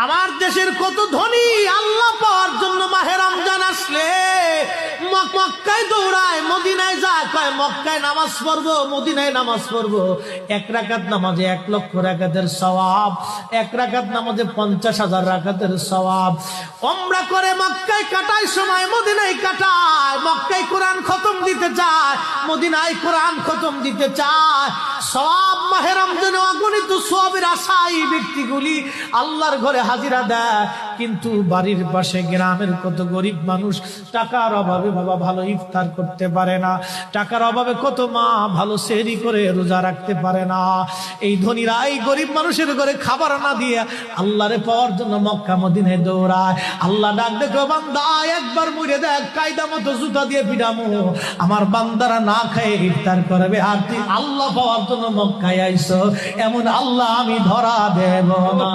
আমার দেশের কত ধনী আল্লাহ পাওয়ার জন্য মাহে রমজান আসলে মক্কায় দৌড়ায়, মদিনায় যায়, কয় মক্কায় নামাজ পড়বো, মদিনায় নামাজ পড়বো। 1 রাকাত নামাজে 1 লক্ষ রাকাতের সওয়াব, 1 রাকাত নামাজে 50,000 রাকাতের সওয়াব। উমরা করে মক্কায় কাটায় সময়, মদিনায় কাটায়। মক্কায় কোরআন খতম দিতে চায়, মদিনায় কোরআন খতম দিতে চায়। সওয়াব মাহে রমজানে অগণিত সওয়াবের আশায় ব্যক্তিগুলি আল্লাহর ঘরে হাজিরা দেয়, কিন্তু বাড়ির পাশে গ্রামের কত গরিব মানুষ টাকার অভাবে বাবা ভালো ইফতার করতে পারে না, টাকার অভাবে কত মা ভালো সেহরি করে রোজা রাখতে পারে না। এই ধনীরা এই গরিব মানুষের ঘরে খাবার না দিয়ে আল্লাহরে পাওয়ার জন্য মক্কা মদিনায় দৌড়ায়। আল্লাহ ডাক দেখো, বান্দা একবার মরে দেখ, কায়দা মতো জুতা দিয়ে পিটামো, আমার বান্দারা না খেয়ে ইফতার করবে, আর তুই আল্লাহ পাওয়ার জন্য মক্কায় আইছো, এমন আল্লাহ আমি ধরা দেব না।